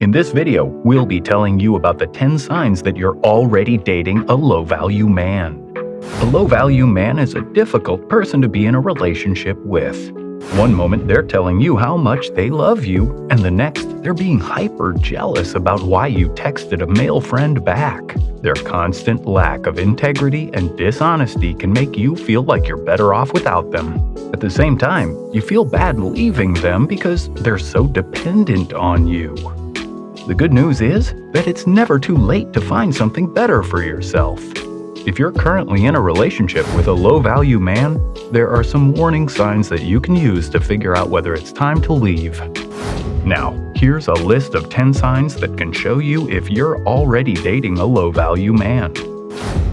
In this video, we'll be telling you about the 10 signs that you're already dating a low-value man. A low-value man is a difficult person to be in a relationship with. One moment they're telling you how much they love you, and the next they're being hyper jealous about why you texted a male friend back. Their constant lack of integrity and dishonesty can make you feel like you're better off without them. At the same time, you feel bad leaving them because they're so dependent on you. The good news is that it's never too late to find something better for yourself. If you're currently in a relationship with a low-value man, there are some warning signs that you can use to figure out whether it's time to leave. Now, here's a list of 10 signs that can show you if you're already dating a low-value man.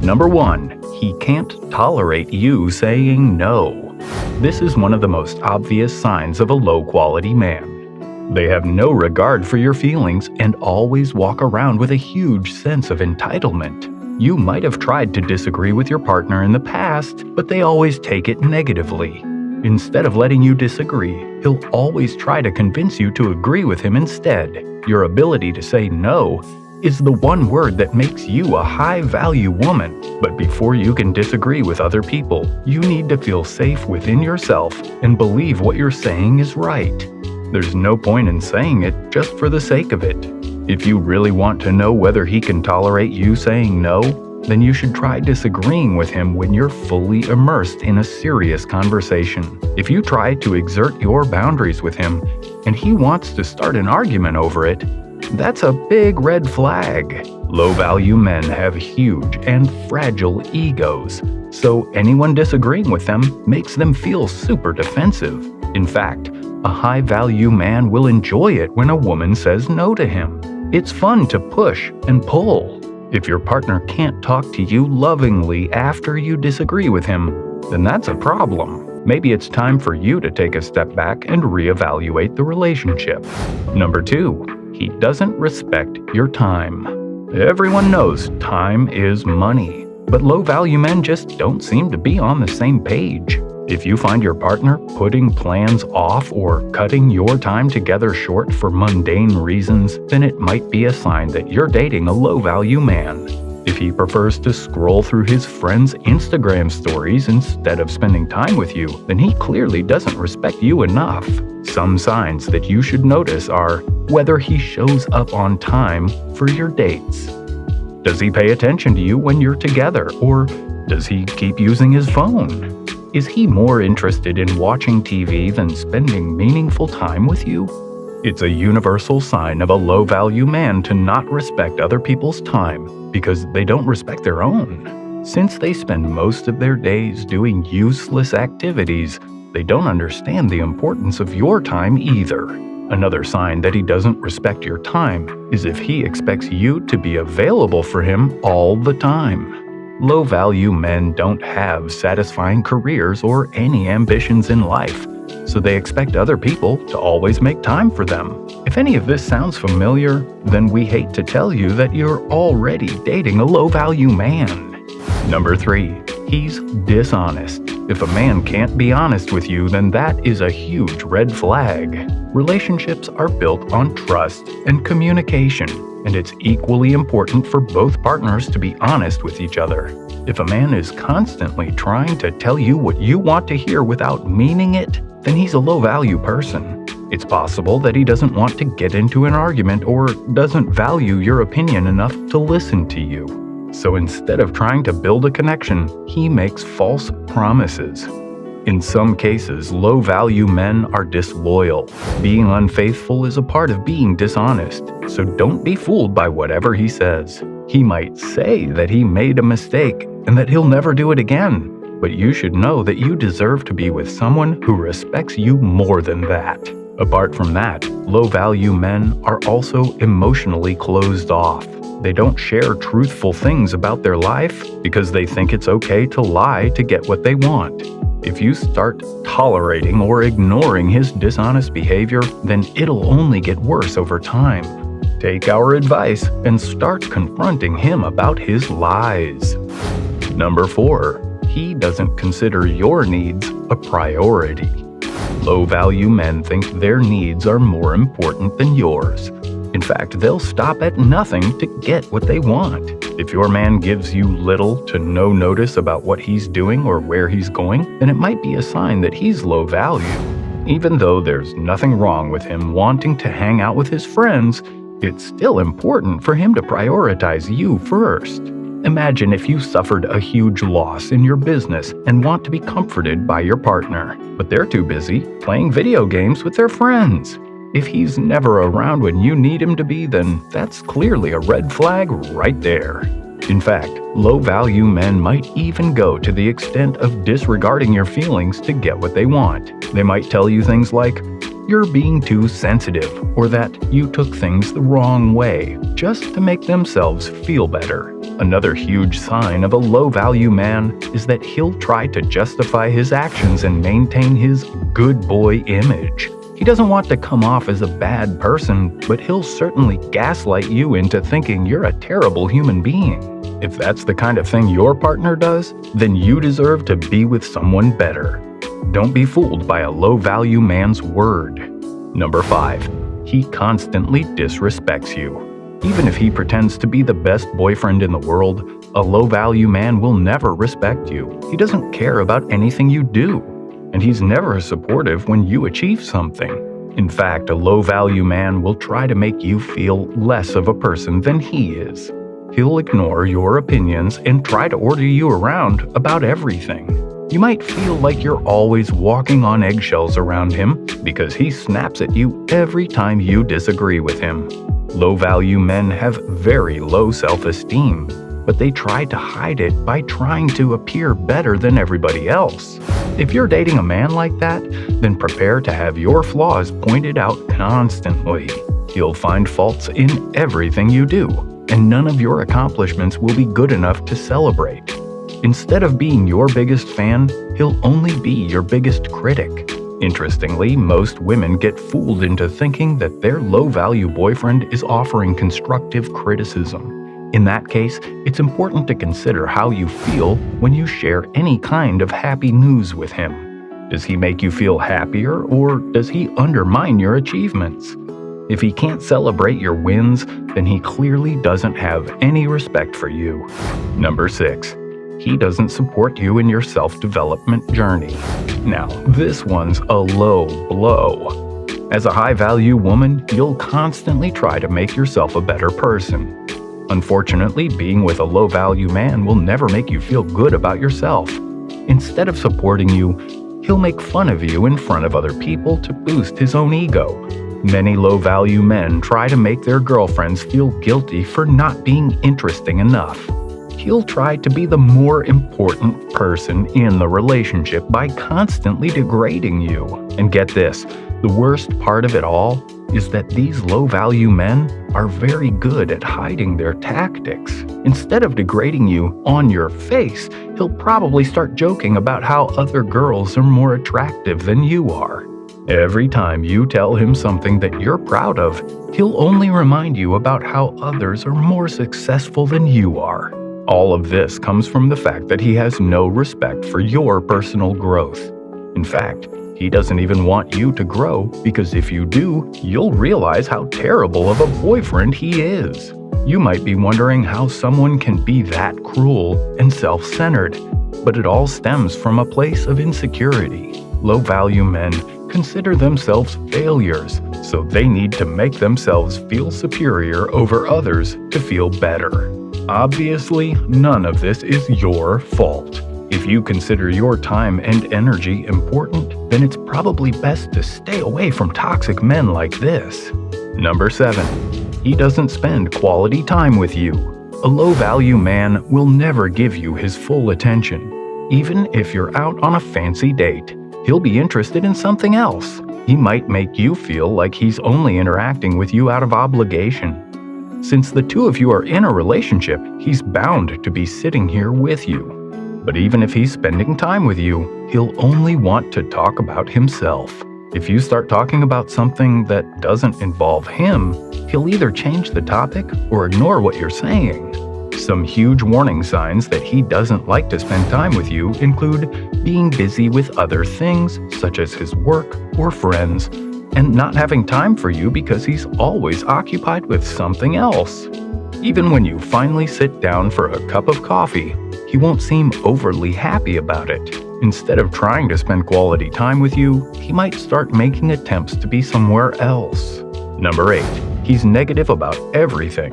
Number 1. He can't tolerate you saying no. This is one of the most obvious signs of a low-quality man. They have no regard for your feelings and always walk around with a huge sense of entitlement. You might have tried to disagree with your partner in the past, but they always take it negatively. Instead of letting you disagree, he'll always try to convince you to agree with him instead. Your ability to say no is the one word that makes you a high-value woman. But before you can disagree with other people, you need to feel safe within yourself and believe what you're saying is right. There's no point in saying it just for the sake of it. If you really want to know whether he can tolerate you saying no, then you should try disagreeing with him when you're fully immersed in a serious conversation. If you try to exert your boundaries with him and he wants to start an argument over it, that's a big red flag. Low-value men have huge and fragile egos, so anyone disagreeing with them makes them feel super defensive. In fact, a high-value man will enjoy it when a woman says no to him. It's fun to push and pull. If your partner can't talk to you lovingly after you disagree with him, then that's a problem. Maybe it's time for you to take a step back and reevaluate the relationship. Number 2, he doesn't respect your time. Everyone knows time is money, but low-value men just don't seem to be on the same page. If you find your partner putting plans off or cutting your time together short for mundane reasons, then it might be a sign that you're dating a low-value man. If he prefers to scroll through his friends' Instagram stories instead of spending time with you, then he clearly doesn't respect you enough. Some signs that you should notice are whether he shows up on time for your dates. Does he pay attention to you when you're together, or does he keep using his phone? Is he more interested in watching TV than spending meaningful time with you? It's a universal sign of a low-value man to not respect other people's time because they don't respect their own. Since they spend most of their days doing useless activities, they don't understand the importance of your time either. Another sign that he doesn't respect your time is if he expects you to be available for him all the time. Low-value men don't have satisfying careers or any ambitions in life, so they expect other people to always make time for them. If any of this sounds familiar, then we hate to tell you that you're already dating a low-value man. Number 3, he's dishonest. If a man can't be honest with you, then that is a huge red flag. Relationships are built on trust and communication, and it's equally important for both partners to be honest with each other. If a man is constantly trying to tell you what you want to hear without meaning it, then he's a low-value person. It's possible that he doesn't want to get into an argument or doesn't value your opinion enough to listen to you. So instead of trying to build a connection, he makes false promises. In some cases, low-value men are disloyal. Being unfaithful is a part of being dishonest, so don't be fooled by whatever he says. He might say that he made a mistake and that he'll never do it again, but you should know that you deserve to be with someone who respects you more than that. Apart from that, low-value men are also emotionally closed off. They don't share truthful things about their life because they think it's okay to lie to get what they want. If you start tolerating or ignoring his dishonest behavior, then it'll only get worse over time. Take our advice and start confronting him about his lies. Number 4, he doesn't consider your needs a priority. Low-value men think their needs are more important than yours. In fact, they'll stop at nothing to get what they want. If your man gives you little to no notice about what he's doing or where he's going, then it might be a sign that he's low value. Even though there's nothing wrong with him wanting to hang out with his friends, it's still important for him to prioritize you first. Imagine if you suffered a huge loss in your business and want to be comforted by your partner, but they're too busy playing video games with their friends. If he's never around when you need him to be, then that's clearly a red flag right there. In fact, low-value men might even go to the extent of disregarding your feelings to get what they want. They might tell you things like, "You're being too sensitive," or that you took things the wrong way, just to make themselves feel better. Another huge sign of a low-value man is that he'll try to justify his actions and maintain his good boy image. He doesn't want to come off as a bad person, but he'll certainly gaslight you into thinking you're a terrible human being. If that's the kind of thing your partner does, then you deserve to be with someone better. Don't be fooled by a low-value man's word. Number 5. He constantly disrespects you. Even if he pretends to be the best boyfriend in the world, a low-value man will never respect you. He doesn't care about anything you do, and he's never supportive when you achieve something. In fact, a low-value man will try to make you feel less of a person than he is. He'll ignore your opinions and try to order you around about everything. You might feel like you're always walking on eggshells around him because he snaps at you every time you disagree with him. Low-value men have very low self-esteem, but they try to hide it by trying to appear better than everybody else. If you're dating a man like that, then prepare to have your flaws pointed out constantly. He'll find faults in everything you do, and none of your accomplishments will be good enough to celebrate. Instead of being your biggest fan, he'll only be your biggest critic. Interestingly, most women get fooled into thinking that their low-value boyfriend is offering constructive criticism. In that case, it's important to consider how you feel when you share any kind of happy news with him. Does he make you feel happier, or does he undermine your achievements? If he can't celebrate your wins, then he clearly doesn't have any respect for you. Number 6. He doesn't support you in your self-development journey. Now, this one's a low blow. As a high-value woman, you'll constantly try to make yourself a better person. Unfortunately, being with a low-value man will never make you feel good about yourself. Instead of supporting you, he'll make fun of you in front of other people to boost his own ego. Many low-value men try to make their girlfriends feel guilty for not being interesting enough. He'll try to be the more important person in the relationship by constantly degrading you. And get this, the worst part of it all is that these low-value men are very good at hiding their tactics. Instead of degrading you on your face, he'll probably start joking about how other girls are more attractive than you are. Every time you tell him something that you're proud of, he'll only remind you about how others are more successful than you are. All of this comes from the fact that he has no respect for your personal growth. In fact, he doesn't even want you to grow, because if you do, you'll realize how terrible of a boyfriend he is. You might be wondering how someone can be that cruel and self-centered, but it all stems from a place of insecurity. Low-value men consider themselves failures, so they need to make themselves feel superior over others to feel better. Obviously, none of this is your fault. If you consider your time and energy important, then it's probably best to stay away from toxic men like this. Number 7. He doesn't spend quality time with you. A low-value man will never give you his full attention. Even if you're out on a fancy date, he'll be interested in something else. He might make you feel like he's only interacting with you out of obligation. Since the two of you are in a relationship, he's bound to be sitting here with you. But even if he's spending time with you, he'll only want to talk about himself. If you start talking about something that doesn't involve him, he'll either change the topic or ignore what you're saying. Some huge warning signs that he doesn't like to spend time with you include being busy with other things, such as his work or friends, and not having time for you because he's always occupied with something else. Even when you finally sit down for a cup of coffee, he won't seem overly happy about it. Instead of trying to spend quality time with you, he might start making attempts to be somewhere else. Number 8. He's negative about everything.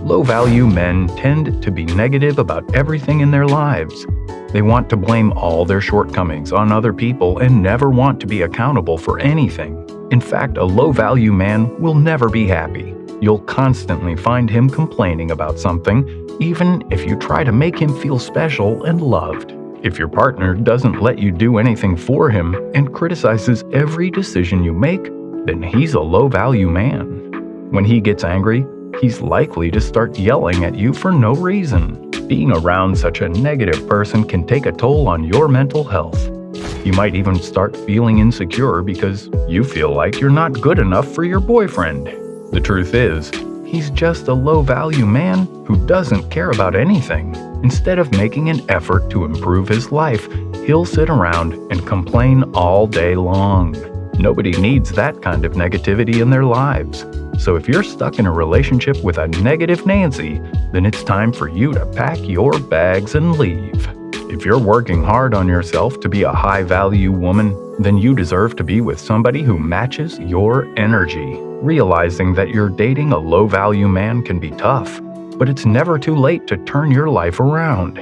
Low-value men tend to be negative about everything in their lives. They want to blame all their shortcomings on other people and never want to be accountable for anything. In fact, a low-value man will never be happy. You'll constantly find him complaining about something, even if you try to make him feel special and loved. If your partner doesn't let you do anything for him and criticizes every decision you make, then he's a low-value man. When he gets angry, he's likely to start yelling at you for no reason. Being around such a negative person can take a toll on your mental health. You might even start feeling insecure because you feel like you're not good enough for your boyfriend. The truth is, he's just a low-value man who doesn't care about anything. Instead of making an effort to improve his life, he'll sit around and complain all day long. Nobody needs that kind of negativity in their lives. So if you're stuck in a relationship with a negative Nancy, then it's time for you to pack your bags and leave. If you're working hard on yourself to be a high-value woman, then you deserve to be with somebody who matches your energy. Realizing that you're dating a low-value man can be tough, but it's never too late to turn your life around.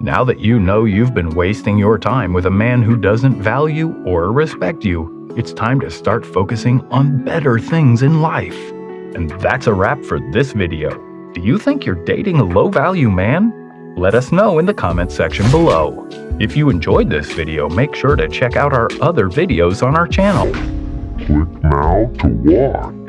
Now that you know you've been wasting your time with a man who doesn't value or respect you, it's time to start focusing on better things in life. And that's a wrap for this video. Do you think you're dating a low-value man? Let us know in the comments section below. If you enjoyed this video, make sure to check out our other videos on our channel. Click now to watch.